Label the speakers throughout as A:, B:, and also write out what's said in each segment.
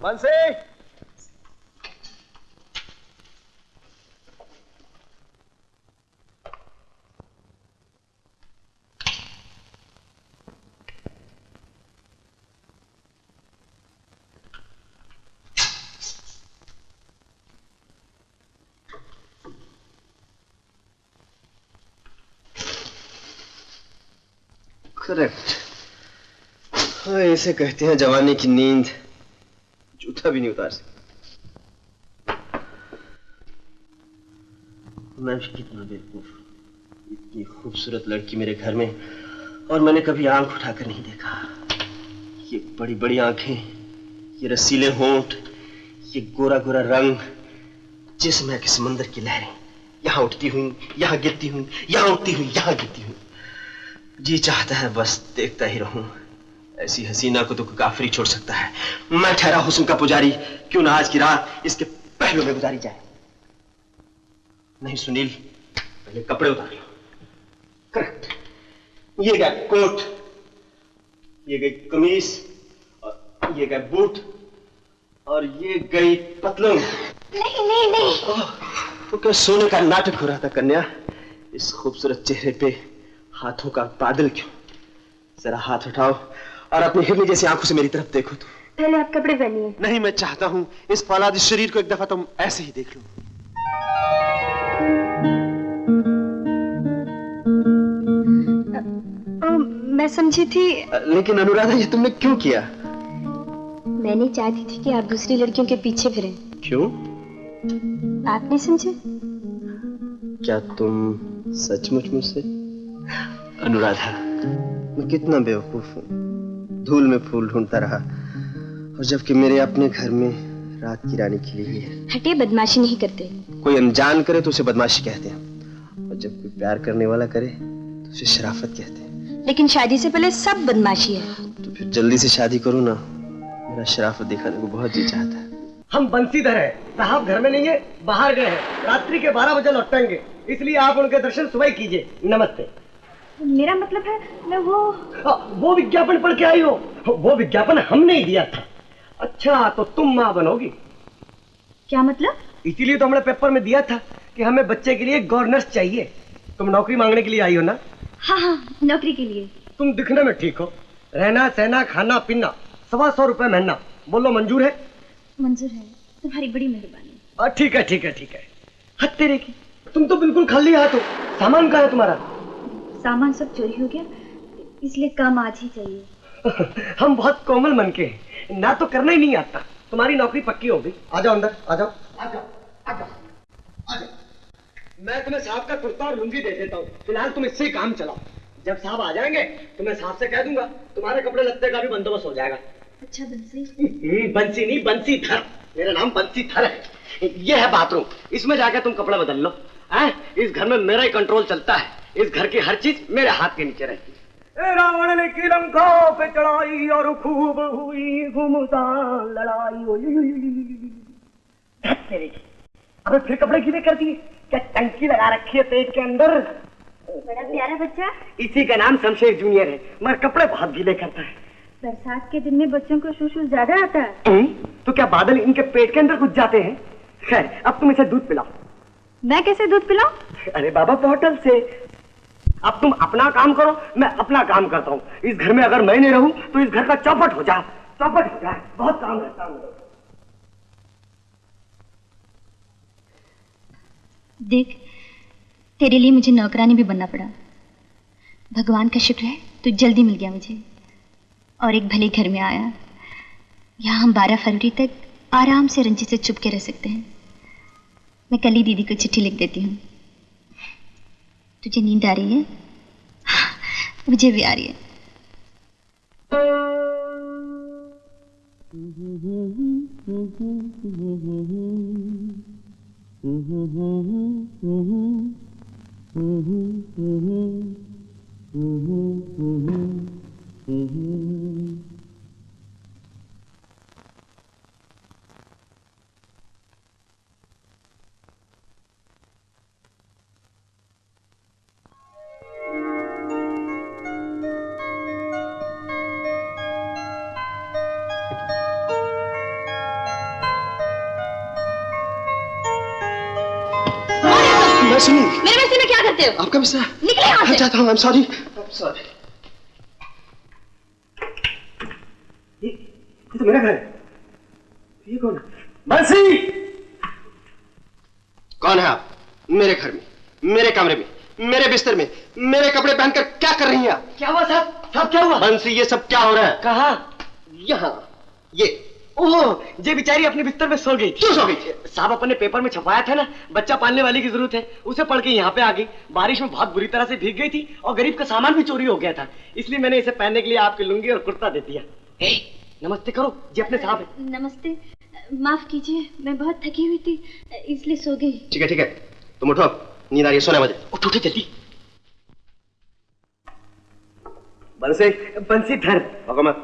A: बंसी।
B: करेक्ट। हाँ, इसे कहते हैं जवानी की नींद। जूता भी नहीं उतार सकता। मैं भी कितना बेवकूफ। इतनी खूबसूरत लड़की मेरे घर में और मैंने कभी आंख उठाकर नहीं देखा। ये बड़ी बड़ी आंखें, ये रसीले होंठ, ये गोरा गोरा रंग, जिस्म के समंदर की लहरें, यहां उठती हुई, यहां गिरती हुई, यहां उठती हुई, यहां गिरती हुई। जी चाहता है बस देखता ही रहूं। ऐसी हसीना को तो काफिर छोड़ सकता है। मैं ठहरा हुस्न का पुजारी, क्यों ना आज की रात इसके पहलू में गुजारी जाए। नहीं सुनील, पहले कपड़े उतार लो। करेक्ट। ये गया कोट, ये गई कमीज, और ये गए बूट, और ये गई पतलून।
C: नहीं नहीं नहीं।
B: तो क्या सोने का नाटक हो रहा था कन्या? इस खूबसूरत चेहरे पे हाथों का बादल क्यों? जरा हाथ उठाओ और अपनी हिरनी जैसी आंखों से मेरी तरफ देखो। तो
C: पहले आप कपड़े पहनिए।
B: नहीं, मैं चाहता हूं इस फौलादी शरीर को एक दफा तुम ऐसे ही देख लो।
C: मैं समझी थी।
B: लेकिन अनुराधा, ये तुमने क्यों किया?
C: मैंने चाहती थी कि आप दूसरी लड़कियों के पीछे फिरें।
B: क्यों?
C: आप नहीं समझे?
B: क्या तुम सचमुच मुझसे? अनुराधा, मैं कितना बेवकूफ हूँ। धूल में फूल ढूंढता रहा, और जबकि मेरे अपने घर में रात की रानी खिली हुई है।
C: हटे, बदमाशी नहीं करते।
B: कोई अनजान करे तो उसे बदमाशी कहते हैं, और जब कोई प्यार करने वाला करे तो उसे शराफत कहते हैं।
C: लेकिन शादी से पहले सब बदमाशी है।
B: तो फिर जल्दी से शादी करूँ ना? मेरा शराफत दिखाने को बहुत जी चाहता है।
A: हम बंसीधर हैं, साहब घर में नहीं है, बाहर गए हैं। रात्रि के 12 बजे लौटेंगे, इसलिए आप उनके दर्शन सुबह कीजिए। नमस्ते।
C: मेरा मतलब है मैं
A: वो विज्ञापन पढ़ के आई हो? वो विज्ञापन हमने ही दिया था। अच्छा, तो तुम माँ बनोगी?
C: क्या मतलब?
A: इसीलिए तो हमने पेपर में दिया था कि हमें बच्चे के लिए गवर्नर्स चाहिए। तुम नौकरी मांगने के लिए आई हो ना?
C: हाँ हाँ, नौकरी के लिए।
A: तुम दिखने में ठीक हो, रहना सहना खाना पीना 125 रुपए महीना। बोलो मंजूर है?
C: मंजूर है, तुम्हारी बड़ी मेहरबानी।
A: ठीक है ठीक है ठीक है। हद तेरे की, तुम तो बिल्कुल खाली हाथ हो। सामान कहाँ है तुम्हारा?
C: सामान सब चोरी हो गया, इसलिए काम आज ही चाहिए।
A: हम बहुत कोमल मन के हैं, ना तो करना ही नहीं आता। तुम्हारी नौकरी पक्की होगी। आ जाओ अंदर, आ जाओ आ जाओ आ जाओ आ जाओ। मैं तुम्हें साहब का कुर्ता और लुंगी दे देता हूँ। फिलहाल तुम इससे ही काम चलाओ। जब साहब आ जाएंगे तो मैं साहब से कह दूंगा, तुम्हारे कपड़े लत्ते का भी बंदोबस्त हो जाएगा।
C: अच्छा बंसी?
A: बंसी नहीं, बंसीधर। मेरा नाम बंसीधर है। ये है बाथरूम, इसमें जाके तुम कपड़ा बदल लो। इस घर में मेरा ही कंट्रोल चलता है। इस घर की हर चीज मेरे हाथ के नीचे रहती है। रावण ने की लंका पे चढ़ाई और खूब हुई घुमसान लड़ाई। अबे फिर कपड़े गीले कर दिए? क्या टंकी लगा रखी है पेट के अंदर?
C: बड़ा प्यारा बच्चा।
A: इसी का नाम शमशेर जूनियर है, मगर कपड़े बहुत गीले करता है।
C: बरसात के दिन में बच्चों को शूशू ज्यादा आता है।
A: तो क्या बादल इनके पेट के अंदर घुस जाते हैं? खैर, अब तुम इसे दूध पिलाओ।
C: मैं कैसे दूध पिलाऊं?
A: अरे बाबा, बॉटल से। अब तुम अपना काम करो, मैं अपना काम करता हूँ। इस घर में अगर मैं नहीं रहूं तो इस घर का चौपट हो जाए, चौपट हो जाए। बहुत काम रहता है मुझे।
C: देख, तेरे लिए मुझे नौकरानी भी बनना पड़ा। भगवान का शुक्र है तू जल्दी मिल गया मुझे, और एक भले घर में आया। यहाँ हम 12 फरवरी तक आराम से रंजी से छुप के रह सकते हैं। मैं कल ही दीदी को चिट्ठी लिख देती हूँ। तुझे नींद आ रही है? मुझे भी आ रही है।
B: जरा सुनिए।
C: मेरे बिस्तर में क्या करते हो?
B: आपका बिस्तर?
C: निकले यहाँ से।
B: जाता हूँ, I'm sorry।
A: ये तो मेरा घर है। ये कौन है? बंसी!
B: कौन है आप? मेरे घर में, मेरे कमरे में, मेरे बिस्तर में, मेरे कपड़े पहनकर क्या कर रही हैं आप?
A: क्या हुआ साहब? साहब क्या हुआ?
B: बंसी, ये सब क्या हो रहा है?
A: कहाँ?
B: यहाँ, ये।
A: ओह, ये बेचारी अपने बिस्तर में सो गई।
B: क्यों सो गई?
A: साहब अपने पेपर में छपाया था ना, बच्चा पालने वाली की जरूरत है, उसे पढ़ के यहाँ पे आ गई। बारिश में बहुत बुरी तरह से भीग गई थी और गरीब का सामान भी चोरी हो गया था, इसलिए मैंने इसे पहनने के लिए आपकी लुंगी और कुर्ता दे दिया। नमस्ते करो, ये अपने साहब है।
C: नमस्ते, माफ कीजिए, मैं बहुत थकी हुई थी इसलिए सो गई।
B: ठीक है, तुम उठो, नींद आ रही है, सोने बजे।
A: उठो जल्दी। बंसी धर।
B: भागो मत,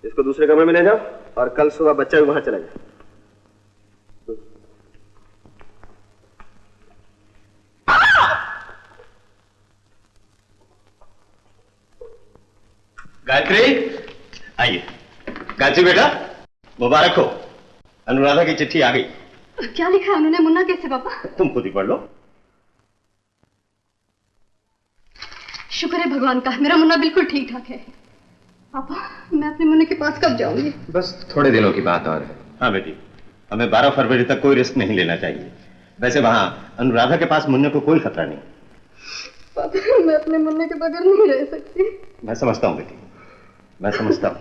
B: इसको दूसरे कमरे में ले जाओ और कल सुबह बच्चा भी वहां चला जाए। गायत्री, आइए। गायत्री बेटा, मुबारक हो, अनुराधा की चिट्ठी आ गई।
C: क्या लिखा है उन्होंने? मुन्ना कैसे पापा?
B: तुम खुद ही पढ़ लो।
C: शुक्र है भगवान का, मेरा मुन्ना बिल्कुल ठीक ठाक है। पापा, मैं अपने मुन्ने के पास कब जाऊंगी?
D: बस थोड़े दिनों की बात और है।
B: हाँ बेटी,
D: हमें 12 फरवरी तक कोई रिस्क नहीं लेना चाहिए। वैसे वहां अनुराधा के पास मुन्ने को कोई खतरा नहीं।
C: पापा, मैं अपने मुन्ने के बगैर नहीं रह सकती।
D: मैं समझता हूँ बेटी, मैं समझता हूँ।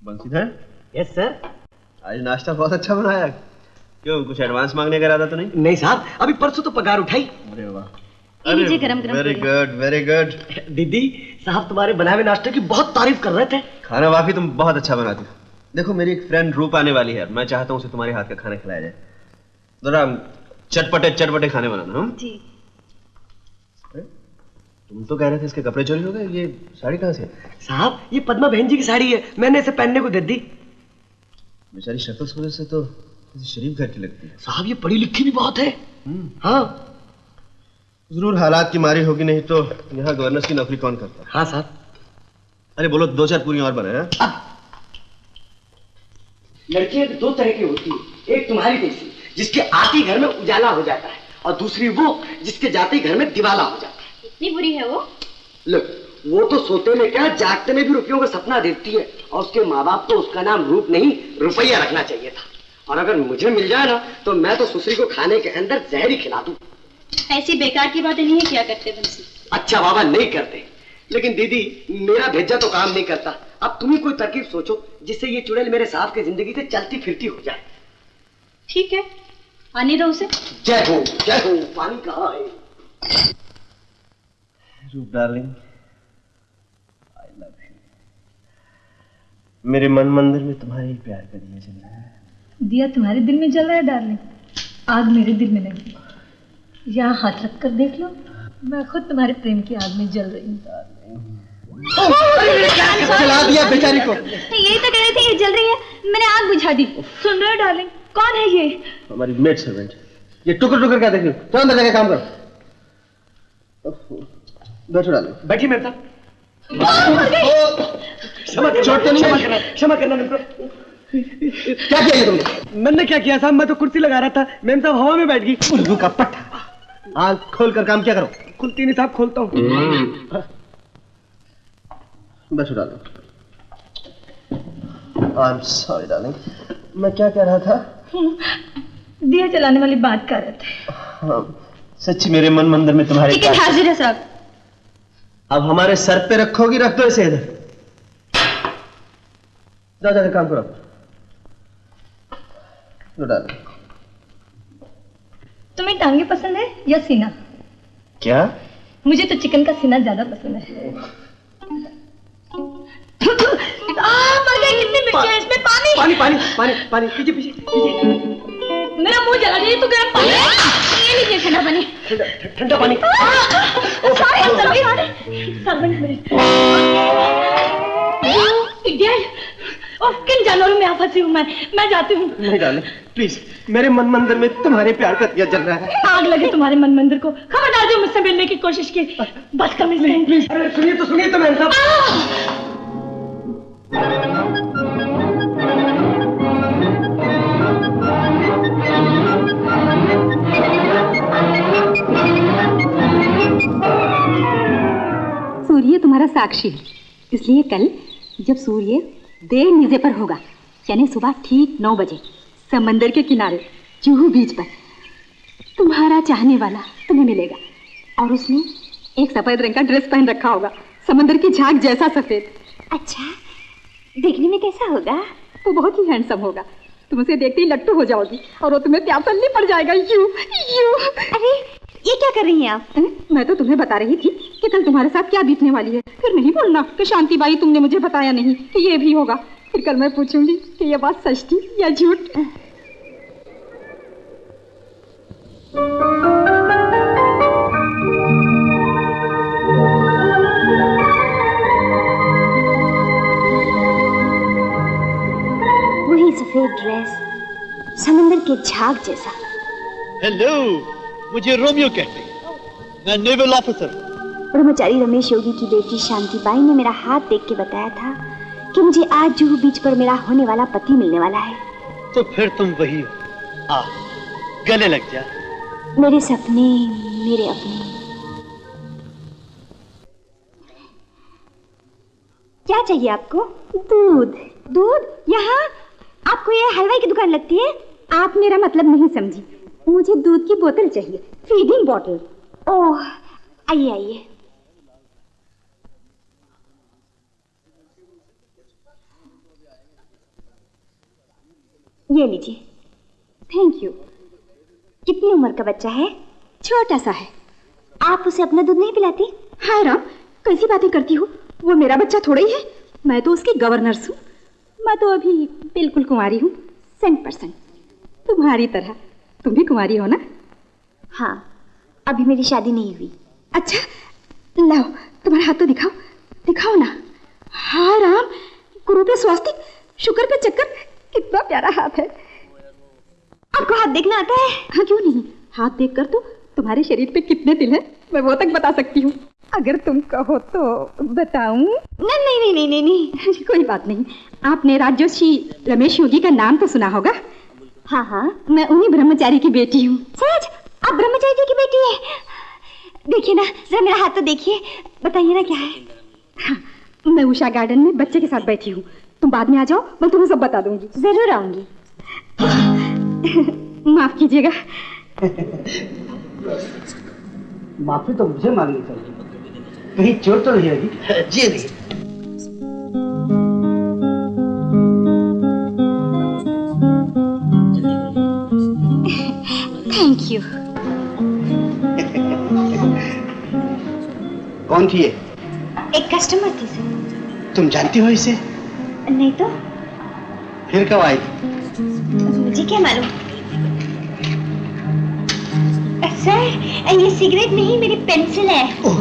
B: Bansidhar,
A: yes sir.
B: आज नाश्ता बहुत अच्छा बनाया। क्यों, कुछ एडवांस मांगने का इरादा तो नहीं?
A: नहीं साहब, अभी परसों तो पगार उठाई।
B: अरे वाह,
C: लीजिए गरम-गरम।
B: Very good, very good.
A: दीदी, साहब तुम्हारे बनाए हुए नाश्ते की बहुत तारीफ कर रहे थे।
B: खाना वाकई तुम बहुत अच्छा बनाती हो। देखो, मेरी एक फ्रेंड रूप आने वाली है, मैं चाहता हूँ उसे तुम्हारे हाथ का खाना खिलाया जाए। जरा चटपटे खाने बनाना। हम
C: जी।
B: तुम तो कह रहे थे इसके कपड़े चोरी हो गए, ये साड़ी कहाँ से?
A: साहब, ये पद्मा बहन जी की साड़ी है, मैंने इसे पहनने को दे दी।
B: बेचारी शक्ल सूरत से तो किसी शरीफ घर की लगती है।
A: साहब, ये पढ़ी लिखी भी बहुत है। हाँ
B: जरूर हालात की मारी होगी, नहीं तो यहाँ गवर्नर की नौकरी कौन करता है?
A: हाँ साहब।
B: अरे बोलो, 2-4 पूरी और बनाए।
A: लड़कियां दो तरह की होती है, एक तुम्हारी जैसी जिसके आते ही घर में उजाला हो जाता है, और दूसरी वो जिसके जाते ही घर में दिवाला हो जाता है।
C: इतनी बुरी है वो?
A: लो, वो तो सोते में क्या, जागते में भी रुपयों का सपना देखती है, और उसके माँ बाप तो उसका नाम रूप नहीं रुपया रखना चाहिए था। और अगर मुझे मिल जाए ना, तो मैं तो सुसरी को खाने के अंदर जहर ही खिला दूं।
C: ऐसी बेकार की बातें नहीं किया करते बंसी।
A: अच्छा बाबा, नहीं करते, लेकिन दीदी मेरा भेजा तो काम नहीं करता। अब तुम ही कोई तरकीब सोचो जिससे ये चुड़ैल मेरे साहब की जिंदगी से चलती फिरती हो जाए।
C: ठीक है, आने दो उसे।
A: जय हो, पानी कहाँ है?
B: रूप डार्लिंग, आई लव यू। मेरे मन मंदिर में तुम्हारे ही प्यार का दिया जल रहा है।
E: दिया तुम्हारे दिल में जल रहा है डार्लिंग, आग मेरे दिल में लगी। यहाँ हाथ रख कर देख लो, मैं खुद तुम्हारे प्रेम की आग में जल रही हूँ।
B: जला दिया बेचारी को।
C: यही तो कह रहे थे, ये जल रही है, मैंने आग बुझा दी।
E: सुन रहे हो डार्लिंग, कौन है ये?
B: हमारी मेड सर्वेंट। ये टुकर क्या देख रही हो? तो अंदर जाके काम करो। बैठो डालो।
A: बैठी मेरे साथ। क्षमा करना मेरे को।
B: क्या किया ये तुमने?
A: मैंने क्या किया साहब, मैं तो कुर्सी लगा रहा था, मैम साहब हवा में बैठ गई।
B: उल्लू का पट्टा, आग खोल कर काम क्या करो।
A: खुलती नहीं साहब, खोलता हूँ।
B: बैठो डालो। आई एम सॉरी डार्लिंग, मैं क्या कह रहा था?
E: दिया जलाने वाली बात कर रहे थे।
B: हाँ, सच्ची मेरे मन मंदिर में तुम्हारे
C: टिकट हाजिर है साहब।
B: अब हमारे सर पे रखोगी, रख दो इसे इधर। जाओ जाके काम करो। लो डालो।
E: तुम्हें टांगे पसंद है या सीना?
B: क्या?
E: मुझे तो चिकन का सीना ज्यादा पसंद है। मर गई, कितनी मिर्ची है इसमें। पानी
A: पानी पानी पानी पानी, पीछे पीछे पीछे।
E: मेरा मुंह जला रही है, तो गर्म पानी।
C: ये लीजिए ठंडा पानी।
A: ठंडा पानी।
E: किन जानवरों में आप फंसी हूँ मैं जाती हूँ।
B: नहीं डाले, प्लीज, मेरे मन मंदिर में तुम्हारे प्यार का दिया जल रहा है।
E: आग लगे तुम्हारे मन मंदिर को। खबरदार जो मुझसे मिलने की कोशिश की, बस कम प्लीज।
A: अरे सुनिए तो मैम साहब।
F: साक्षी है, इसलिए कल जब सूर्य देर नीचे पर होगा, यानी सुबह ठीक 9 बजे समंदर के किनारे जुहू बीच पर तुम्हारा चाहने वाला तुम्हें मिलेगा, और उसने एक सफेद रंग का ड्रेस पहन रखा होगा, समंदर की झाग जैसा सफेद।
C: अच्छा, देखने में कैसा होगा?
F: वो बहुत ही हैंडसम होगा, तुम उसे देखते ही लट्टू हो जाओगी और वो तुम्हें प्यार करने पड़ जाएगा। यू।
C: अरे ये क्या कर रही हैं आप?
F: मैं तो तुम्हें बता रही थी कि कल तुम्हारे साथ क्या बीतने वाली है। फिर नहीं बोलना कि शांति बाई तुमने मुझे बताया नहीं कि ये भी होगा। फिर कल मैं पूछूंगी कि ये बात सच थी या झूठ।
C: वही सफेद ड्रेस, समंदर के झाग जैसा।
G: हेलो, मुझे रोमियो कहते हैं, मैं नेवल ऑफिसर।
C: ब्रह्मचारी रमेश योगी की बेटी शांति बाई ने मेरा हाथ देख के बताया था कि मुझे आज जुहू बीच पर मेरा होने वाला पति मिलने वाला है।
G: तो फिर तुम वही हो, आ गले लग जा।
C: मेरे सपने, मेरे अपने। क्या चाहिए आपको? दूध। दूध? यहाँ? आपको ये हलवाई की दुकान लगती है?
F: आप मेरा मतलब नहीं समझी, मुझे दूध की बोतल चाहिए, फीडिंग बोतल।
C: ओह, आइए आइए। ये लीजिए।
F: Thank you.
C: कितनी उम्र का बच्चा है?
F: छोटा सा है।
C: आप उसे अपना दूध नहीं पिलाती?
F: हाय राम, कैसी बातें करती हो? वो मेरा बच्चा थोड़ा ही है, मैं तो उसकी गवर्नर्स हूँ। मैं तो अभी बिल्कुल कुंवारी हूँ, 100%। तुम्हारी तरह। तुम भी कुंवारी हो ना?
C: हाँ, अभी मेरी शादी नहीं हुई।
F: अच्छा, लाओ तुम्हारा हाथ तो दिखाओ, दिखाओ ना। हाय राम, गुरु पे स्वास्तिक, शुक्र पे चक्कर, कितना प्यारा हाथ है।
C: आपको हाथ देखना आता है?
F: हाँ, क्यों नहीं। हाथ देखकर तो तुम्हारे शरीर पे कितने तिल हैं मैं वो तक बता सकती हूँ, अगर तुम कहो तो बताऊं?
C: नहीं नहीं नहीं नहीं।
F: कोई बात नहीं। आपने राजजोशी रमेश योगी का नाम तो सुना होगा?
C: हाँ हाँ,
F: मैं उन्हीं ब्रह्मचारी की बेटी हूँ।
C: सच? आप ब्रह्मचारी जी की बेटी है? देखिए ना, जरा मेरा हाथ तो देखिए, बताइए ना क्या है।
F: हाँ, मैं उषा गार्डन में बच्चे के साथ बैठी हूँ, तुम बाद में आ जाओ, मैं तुम्हें सब बता दूंगी।
C: जरूर आऊंगी।
F: माफ कीजिएगा।
A: माफी तो मुझे मांगनी चाहिए, कहीं चोट तो नहीं लगी?
G: जी नहीं।
C: Thank you.
A: कौन थी ये?
C: एक कस्टमर थी सर।
A: तुम जानती हो इसे?
C: नहीं तो।
A: फिर कब आई?
C: मुझे क्या मालूम। सर, ये सिगरेट नहीं, मेरी पेंसिल है।
A: ओह,